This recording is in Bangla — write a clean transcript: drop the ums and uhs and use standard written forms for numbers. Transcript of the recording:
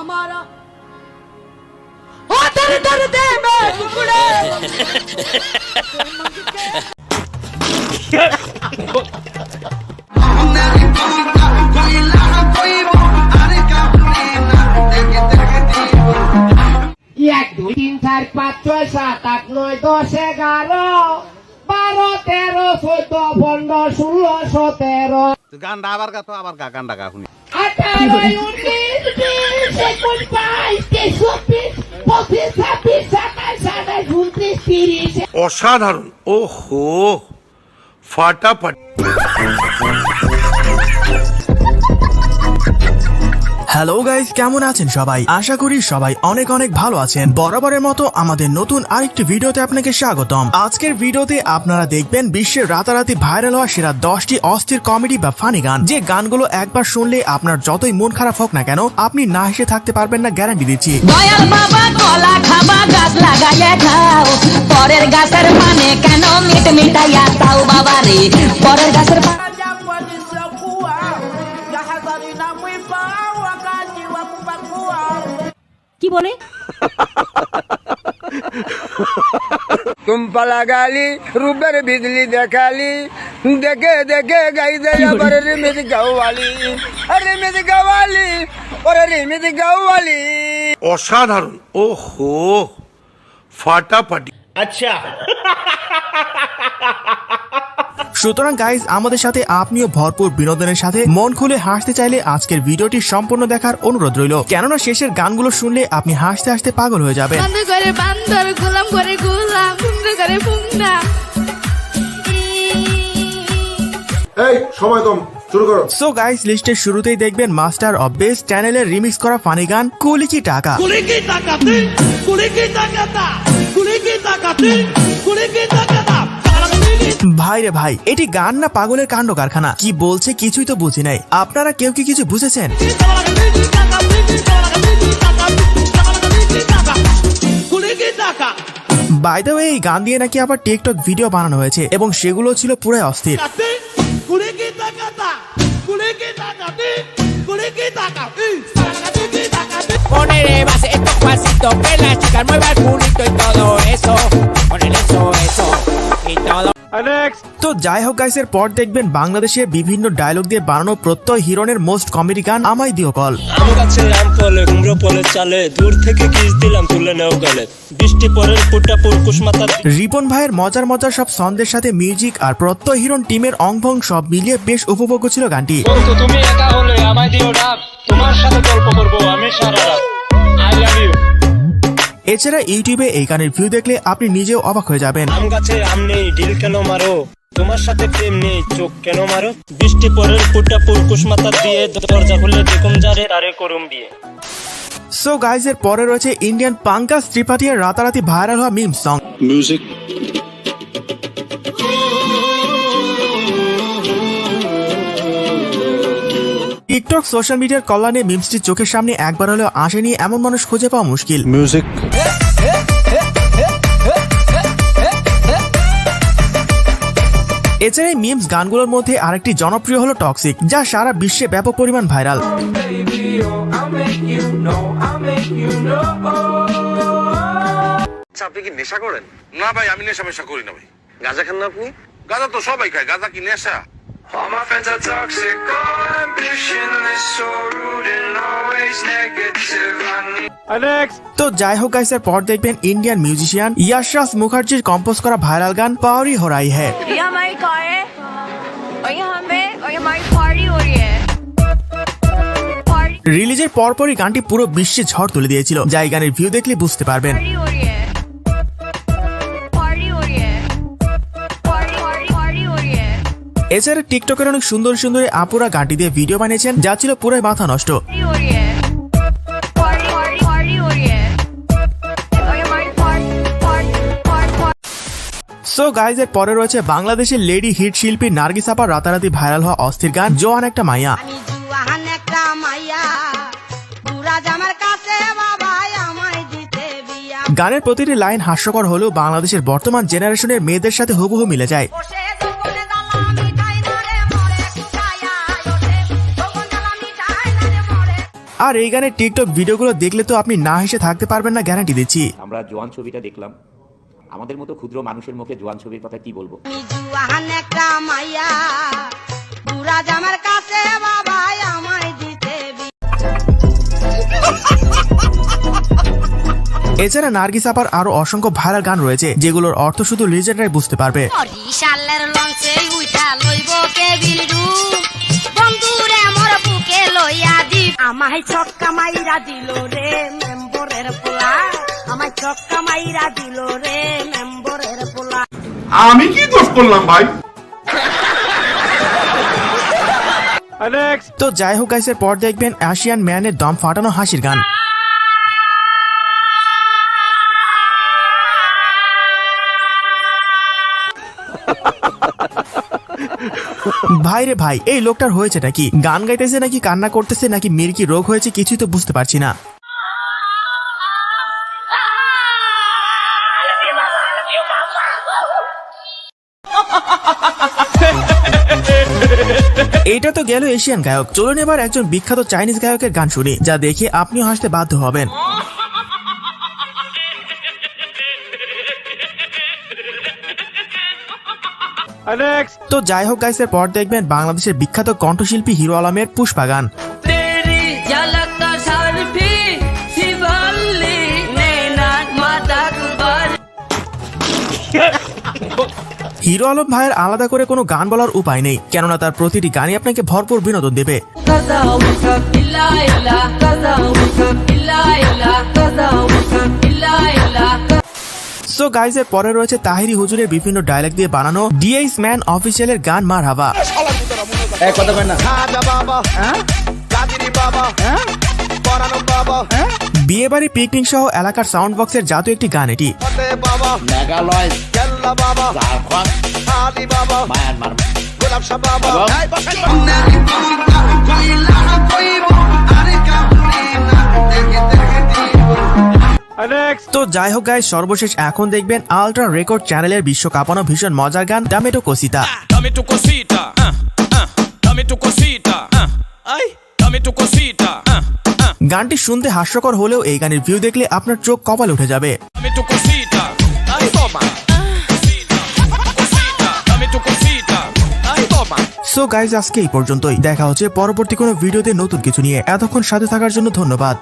हमारा ओ दर दर दे में टुकड़े एक दो तीन चार पाँच छः सात आठ नौ 10 11 12 13 14 15 16 17 গানটা আবার গা তো আবার গা গানটা গা শুনি 18 19 20 21 22 23 24 25 26 27 28 29 30 অসাধারণ ওহো ফাটাফাটি। হ্যালো গাইস, কেমন আছেন সবাই? আশা করি সবাই অনেক অনেক ভালো আছেন। বরাবরের মতো আমাদের নতুন আরেকটি ভিডিওতে আপনাকে স্বাগতম। আজকের ভিডিওতে আপনারা দেখবেন বিশ্বের রাতারাতি ভাইরাল হওয়া সেরা 10টি অস্থির কমেডি বা ফানি গান, যে গানগুলো একবার শুনলে আপনার যতই মন খারাপ হোক না কেন আপনি না হেসে থাকতে পারবেন না, গ্যারান্টি দিচ্ছি। দয়াল বাবা কলা খাবা গাছ লাগাইয়া খাও, পরের গাছের মানে কেন মিট মিটাইয়া তাও বাবা রে, পরের গাছের কি বলে तुम पला गाली रूबर बिजली देखाली देखे देखे गई दे पर रिमित गवाली अरे रिमित गवाली और रिमित गवाली অসাধারণ ওহো ফাটাফাটি। अच्छा সুতরাং গাইজ, আমাদের সাথে আপনিও ভরপুর বিনোদনের সাথে মন খুলে হাসতে চাইলে আজকের ভিডিওটি সম্পূর্ণ দেখার অনুরোধ রইল, কেননা শেষের গানগুলো শুনলে আপনি হাসতে হাসতে পাগল হয়ে যাবেন। বন্ধ করে বান্দর গোলাম করে গোলাম বন্ধ করে ফুংনা। এই সময় কম, শুরু করো। সো গাইস, লিস্টের শুরুতেই দেখবেন মাস্টার অফ বেস্ট চ্যানেলের রিমিক্স করা ফানি গান কুলি কি টাকা। ভাই রে ভাই, এটি গান না পাগলের কাণ্ড কারখানা? কি বলছে কিছুই তো বুঝি নাই। আপনারা কেউ কি কিছু বুঝেছেন? বাই দ্য ওয়ে, এই গান দিয়ে নাকি আবার টিকটক ভিডিও বানানো হয়েছে এবং সেগুলো ছিল পুরাই অস্থির। Ponele base estos pasitos que la chica mueva el culito y todo eso. Ponele eso y todo. তো যাই হোক গাইসের পর দেখবেন বাংলাদেশের বিভিন্ন ডায়লগ দিয়ে বানানো প্রত্যয় হিরণের মোস্ট কমেডি গান আমায় দিও কল। আম গাছে আম ফলে কুমড়ো ফলে চালে দূর থেকে কিস দিলাম তুলে নেও গলে বৃষ্টি পরের ফুটা পুরকুশ মাথা। রিপন ভাইয়ের মজার মজার সব ছন্দের সাথে মিউজিক আর প্রত্যয় হিরণ টিমের অংভং সব মিলিয়ে বেশ উপভোগ্য ছিল গানটি। বন্ধু তুমি একা হলে আমায় দিও ডাব, তোমার সাথে গল্প করবো আমি সারা রাত। I love you. এছাড়া ইউটিউবে এই গানের ভিউ দেখলে আপনি নিজেও অবাক হয়ে যাবেন। আম গাছে আম নেই ডিল কেন মারো, তোমার সাথে প্রেম নেই চোখ কেন মারো, বৃষ্টি পরের ফুটা পুরকুশ মাথা দিয়ে দরজা খুলে দেখুন যারে তারে করুম বিয়ে। সো গাইজ, এর পরে রয়েছে ইন্ডিয়ান পাঙ্কাজ ত্রিপাঠীর রাতারাতি ভাইরাল হওয়া মিম সং মিউজিক। টিকটক সোশ্যাল মিডিয়ার কল্যাণে মিমসটি চোখের সামনে একবার হলেও আসেনি এমন মানুষ খুঁজে পাওয়া মুশকিল। মিউজিক। এছাড়া এই মিমস গানগুলোর মধ্যে আরেকটি জনপ্রিয় হলো টক্সিক, যা সারা বিশ্বে ব্যাপক পরিমাণ ভাইরাল। আপনি কি নেশা করেন? না ভাই, আমি নেশা মেশা করি না ভাই। গাঁজা খান না আপনি? গাঁজা তো সবাই খায়, গাঁজা কি নেশা? তো যাই হোক গাইস, এর পর দেখবেন ইন্ডিয়ান মিউজিশিয়ান ইয়াশরাজ মুখার্জির কম্পোজ করা ভাইরাল গান পাওয়ারি हो रही है। ये हमारी कार है और यहाँ पे और ये हमारी पार्टी हो रही है। রিলিজের পরপরই গানটি পুরো বিশ্বে ঝড় তুলে দিয়েছিল, যা এই গানের ভিউ দেখলে বুঝতে পারবেন। पार्टी हो रही है। पार्टी हो रही है। पार्टी हो रही है। এছাড়া টিকটকের অনেক সুন্দর সুন্দর আপুরা গানটি দিয়ে ভিডিও বানিয়েছেন, যা ছিল পুরোই মাথা নষ্ট। पार्टी हो रही है। पार्टी हो रही है। और ये हमारी पार्टी। সো গাইজ, এর পরে রয়েছে বাংলাদেশের লেডি হিট শিল্পী নার্গিস আপার রাতারাতি ভাইরাল হওয়া অস্থির গান জোয়ান একটা মাইয়া। গানের প্রতিটি লাইন হাস্যকর হলেও বাংলাদেশের বর্তমান জেনারেশনের মেয়েদের সাথে হুবহু মিলে যায়। আর আর এই গানের টিকটক ভিডিওগুলো দেখলে তো আপনি না হেসে থাকতে পারবেন না, গ্যারান্টি দিচ্ছি। আমরা জোয়ান ছবিটা দেখলাম, আমাদের মতো ক্ষুদ্র মানুষের মুখে জোয়ান ছবির কথা কি বলবো। এছাড়া নার্গিস আপার আরো অসংখ্য ভাইরাল গান রয়েছে যেগুলোর অর্থ শুধু লিজেন্ডরাই বুঝতে পারবে। আমায় ছক্কা মাইরা দিল রে মেম্বরের পোলা, আমায় ছক্কা মাইরা দিল রে মেম্বরের পোলা। আমি কি দোষ করলাম ভাই? তো যাই হোক গাইসের পর দেখবেন এশিয়ান ম্যানের দম ফাটানো হাসির গান। ভাই রে ভাই, এই লোকটার হয়েছে নাকি? গান গাইতেছে নাকি কান্না করতেছে নাকি মির্কি রোগ হয়েছে কিছুই তো বুঝতে পারছি না। এইটা তো গেল এশিয়ান গায়ক। চলুন এবার একজন বিখ্যাত চাইনিজ গায়কের গান শুনি, যা দেখে আপনিও হাসতে বাধ্য হবেন। তো যাই হোক গাইসের পর দেখবেন বাংলাদেশের বিখ্যাত কণ্ঠশিল্পী হিরো আলমের পুষ্পা গান। হিরো আলম ভাইয়ের আলাদা করে কোনো গান বলার উপায় নেই, কেননা তার প্রতিটি গানই আপনাকে ভরপুর বিনোদন দেবে। সো গাইজ এর পরে রয়েছে তাহিরি হুজুরের বিভিন্ন ডায়লগ দিয়ে বানানো ডিএস ম্যান অফিসিয়ালের গান মারহাবা। বিয়ে বাড়ি পিকনিক সহ এলাকার সাউন্ড বক্সের জাতীয় একটি গান এটি। তো যাই হোক গাইস, সর্বশেষ এখন দেখবেন আল্ট্রা রেকর্ড চ্যানেলের বিশ্ব কাঁপানো ভীষণ মজার গান টমেটো কসিতা। গানটি শুনতে হাস্যকর হলেও এই গানের ভিউ দেখলে আপনার চোখ কপালে উঠে যাবে। সো গাইজ আজকে এই পর্যন্তই, দেখা হচ্ছে পরবর্তী কোনো ভিডিওতে নতুন কিছু নিয়ে। এতক্ষণ সাথে থাকার জন্য ধন্যবাদ।